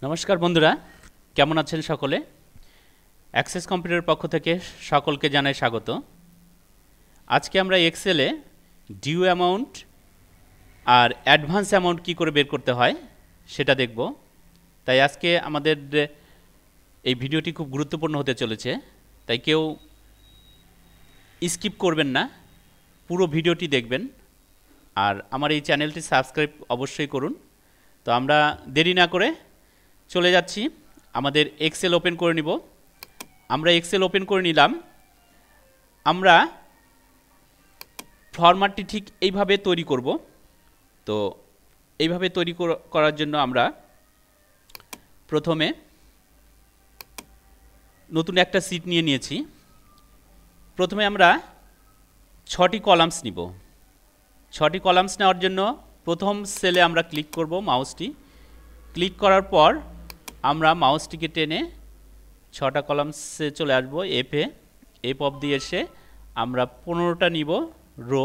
নমস্কার বন্ধুরা, কেমন আছেন সকলে? অ্যাক্সেস কম্পিউটারের পক্ষ থেকে সকলকে জানাই স্বাগত। আজকে আমরা এক্সেলে ডিউ অ্যামাউন্ট আর অ্যাডভান্স অ্যামাউন্ট কী করে বের করতে হয় সেটা দেখব। তাই আজকে আমাদের এই ভিডিওটি খুব গুরুত্বপূর্ণ হতে চলেছে, তাই কেউ স্কিপ করবেন না, পুরো ভিডিওটি দেখবেন। আর আমার এই চ্যানেলটি সাবস্ক্রাইব অবশ্যই করুন। তো আমরা দেরি না করে চলে যাচ্ছি, আমাদের এক্সেল ওপেন করে নিব। আমরা এক্সেল ওপেন করে নিলাম। আমরা ফরম্যাটটি ঠিক এইভাবে তৈরি করব। তো এইভাবে তৈরি করার জন্য আমরা প্রথমে নতুন একটা শীট নিয়ে নিয়েছি। প্রথমে আমরা 6টি কলামস নিব। 6টি কলামস নেওয়ার জন্য প্রথম সেলে আমরা ক্লিক করব, মাউসটি ক্লিক করার পর আমরা মাউসটিকে টেনে 6টা কলামসে চলে আসবো। এফ অবধি এসে আমরা 15টা নিব রো।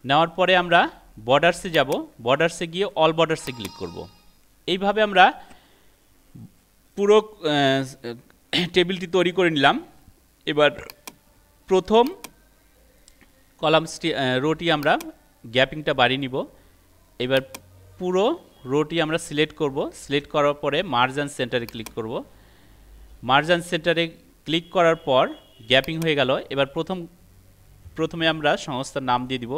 নেওয়ার পরে আমরা বর্ডারসে যাব, বর্ডারসে গিয়ে অল বর্ডারসে ক্লিক করব। এইভাবে আমরা পুরো টেবিলটি তৈরি করে নিলাম। এবার প্রথম কলামসটি রোটি আমরা গ্যাপিংটা বাড়িয়ে নিব। এবার পুরো রোটি আমরা সিলেক্ট করব। সিলেক্ট করার পরে মার্জ অ্যান্ড সেন্টারে ক্লিক করব। মার্জ অ্যান্ড সেন্টারে ক্লিক করার পর গ্যাপিং হয়ে গেল। এবার প্রথমে আমরা সংস্থার নাম দিয়ে দিব।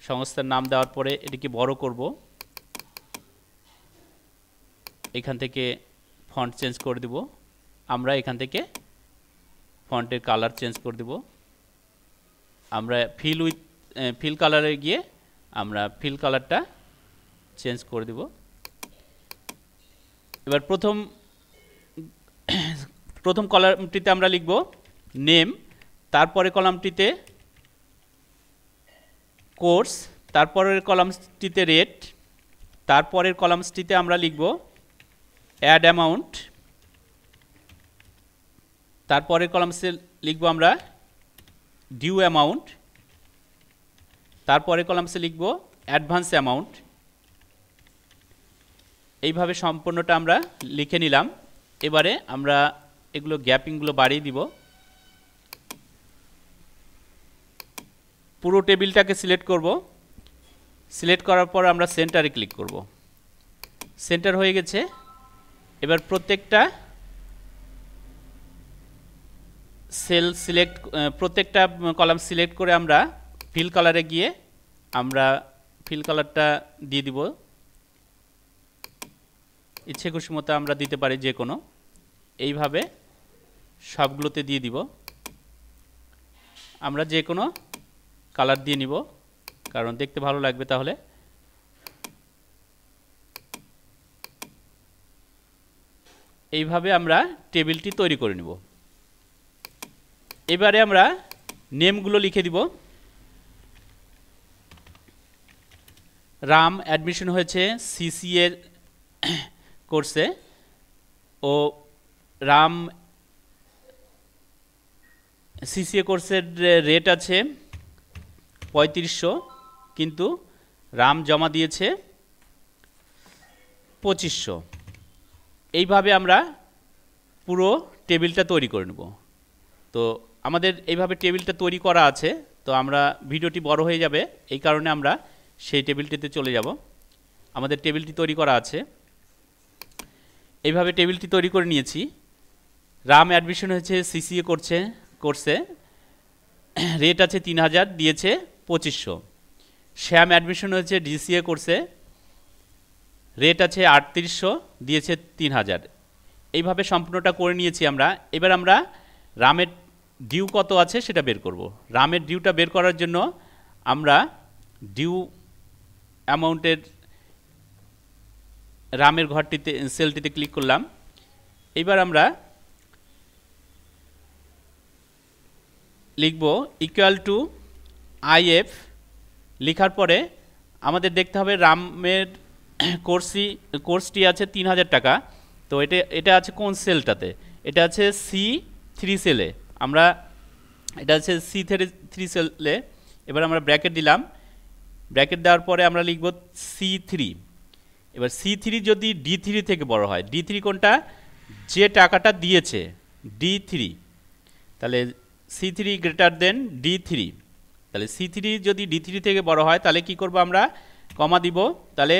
সংস্থার নাম দেওয়ার পরে এটিকে বড় করব। এখান থেকে ফন্ট চেঞ্জ করে দিব। আমরা এখান থেকে ফন্টের কালার চেঞ্জ করে দেব। আমরা ফিল কালারে গিয়ে আমরা ফিল কালারটা চেঞ্জ করে দেব। এবার প্রথম কলামটিতে আমরা লিখব নেম, তারপরে কলামটিতে কোর্স, তারপরের কলামটিতে রেট, তারপরের কলামসটিতে আমরা লিখব অ্যাড অ্যামাউন্ট, তারপরের কলামসে লিখব আমরা ডিউ অ্যামাউন্ট, তারপরে কলামসে লিখব অ্যাডভান্স অ্যামাউন্ট। এইভাবে সম্পূর্ণটা আমরা লিখে নিলাম। এবারে আমরা এগুলো গ্যাপিংগুলো বাড়িয়ে দিব। পুরো টেবিলটাকে সিলেক্ট করব। সিলেক্ট করার পর আমরা সেন্টারে ক্লিক করব। সেন্টার হয়ে গেছে। এবার প্রত্যেকটা প্রত্যেকটা কলাম সিলেক্ট করে আমরা ফিল কালারে গিয়ে আমরা ফিল কালারটা দিয়ে দিব। ইচ্ছে খুশি মতো আমরা দিতে পারি যে কোনো। এইভাবে সবগুলোতে দিয়ে দিব। আমরা যে কোনো কালার দিয়ে নিব, কারণ দেখতে ভালো লাগবে। তাহলে এইভাবে আমরা টেবিলটি তৈরি করে নিব। এবারে আমরা নেমগুলো লিখে দিব। রাম অ্যাডমিশন হয়েছে সিসিএ কোর্সে, ও রাম সিসিএ কোর্সের রেট আছে 3500, কিন্তু রাম জমা দিয়েছে 2500। এইভাবে আমরা পুরো টেবিলটা তৈরি করে নেব। তো আমাদের এইভাবে টেবিলটা তৈরি করা আছে। তো আমরা ভিডিওটি বড় হয়ে যাবে, এই কারণে আমরা সেই টেবিলটিতে চলে যাব। আমাদের টেবিলটি তৈরি করা আছে। এইভাবে টেবিলটি তৈরি করে নিয়েছি। রাম অ্যাডমিশন হয়েছে সিসিএ কোর্সে, রেট আছে 3000, দিয়েছে 2500। শ্যাম অ্যাডমিশন হয়েছে ডিসিএ কোর্সে, রেট আছে 3800, দিয়েছে 3000। এইভাবে সম্পূর্ণটা করে নিয়েছি আমরা। এবার আমরা রামের ডিউ কত আছে সেটা বের করব। রামের ডিউটা বের করার জন্য আমরা ডিউ অ্যামাউন্টের রামের ঘরটিতে সেলটিতে ক্লিক করলাম। এবার আমরা লিখব ইকুয়াল টু আইএফ। লেখার পরে আমাদের দেখতে হবে রামের কোর্সটি আছে 3000 টাকা। তো এটা আছে কোন সেলটাতে? এটা আছে C3 সেলে। আমরা এটা আছে C3 সেলে। এবার আমরা ব্র্যাকেট দিলাম, ব্র্যাকেট দেওয়ার পরে আমরা লিখব C3। এবার C3 যদি D3 থেকে বড় হয়, D3 কোনটা, যে টাকাটা দিয়েছে D3, তাহলে C3 গ্রেটার দেন D3। তাহলে C3 যদি D3 থেকে বড় হয় তাহলে কি করব, আমরা কমা দিব, তাহলে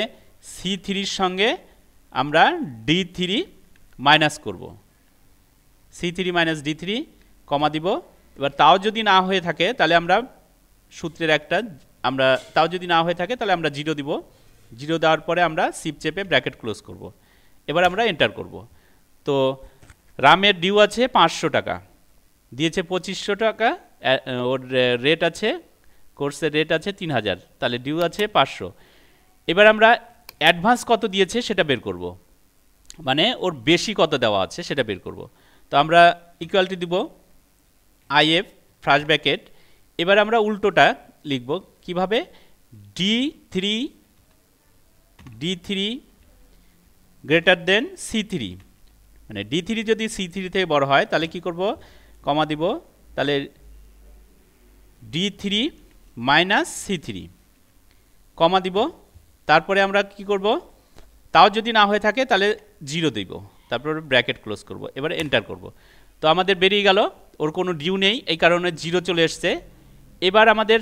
C3-র সঙ্গে আমরা D3 মাইনাস করব, C3 মাইনাস D3 কমা দিব। এবার তাও যদি না হয়ে থাকে তাহলে আমরা সূত্রের তাও যদি না হয়ে থাকে তাহলে আমরা 0 দিব, 0 দেওয়ার পরে আমরা শিফট চেপে ব্র্যাকেট ক্লোজ করব। এবার আমরা এন্টার করব। তো রামের ডিউ আছে 500 টাকা, দিয়েছে 2500 টাকা, ওর রেট আছে, কোর্সের রেট আছে 3000, তাহলে ডিউ আছে 500। এবার আমরা অ্যাডভান্স কত দিয়েছে সেটা বের করব, মানে ওর বেশি কত দেওয়া আছে সেটা বের করব। তো আমরা ইকুয়ালটি দিব IF ফার্স্ট ব্র্যাকেট। এবার আমরা উল্টোটা লিখব কিভাবে, D3 গ্রেটার দেন C3, মানে D3 যদি C3 থেকে বড় হয় তাহলে কি করব, কমা দিব, তাহলে D3 মাইনাস C3 কমা দিব। তারপরে আমরা কি করব, তাও যদি না হয়ে থাকে তাহলে 0 দিব, তারপর ব্র্যাকেট ক্লোজ করব। এবারে এন্টার করব। তো আমাদের বেরিয়ে গেল, ওর কোনো ডিউ নেই, এই কারণে 0 চলে এসছে। এবার আমাদের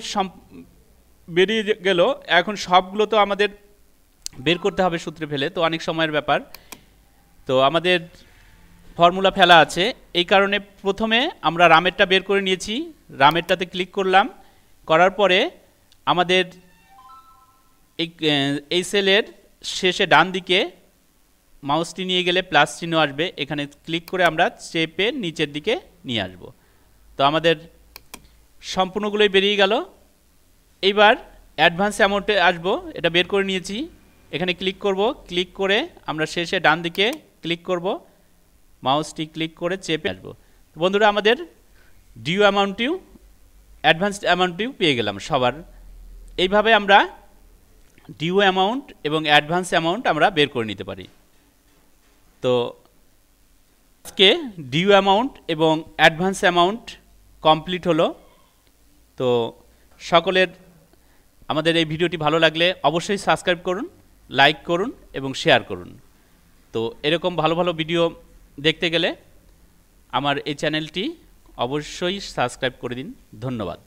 বেরিয়ে গেল, এখন সবগুলো তো আমাদের বের করতে হবে সূত্রে ফেলে, তো অনেক সময়ের ব্যাপার। তো আমাদের ফর্মুলা ফেলা আছে, এই কারণে প্রথমে আমরা রামেরটা বের করে নিয়েছি, রামেরটাতে ক্লিক করলাম, করার পরে আমাদের এই সেলের শেষে ডান দিকে মাউসটি নিয়ে গেলে প্লাস চিহ্ন আসবে, এখানে ক্লিক করে আমরা চেপে নিচের দিকে নিয়ে আসব। তো আমাদের সম্পূর্ণগুলোই বেরিয়ে গেল। এইবার অ্যাডভান্স অ্যামাউন্টে আসবো, এটা বের করে নিয়েছি, এখানে ক্লিক করব, ক্লিক করে আমরা শেষে ডান দিকে ক্লিক করব, মাউসটি ক্লিক করে চেপে আসবো। বন্ধুরা, আমাদের ডিউ অ্যামাউন্টটিও অ্যাডভান্স অ্যামাউন্টটিও পেয়ে গেলাম সবার। এইভাবে আমরা ডিউ অ্যামাউন্ট এবং অ্যাডভান্স অ্যামাউন্ট আমরা বের করে নিতে পারি। তো আজকে ডিউ অ্যামাউন্ট এবং অ্যাডভান্স অ্যামাউন্ট কমপ্লিট হলো। তো সকলের আমাদের এই ভিডিওটি ভালো লাগলে অবশ্যই সাবস্ক্রাইব করুন, লাইক করুন এবং শেয়ার করুন। তো এরকম ভালো ভালো ভিডিও দেখতে গেলে আমার এই চ্যানেলটি অবশ্যই সাবস্ক্রাইব করে দিন। ধন্যবাদ।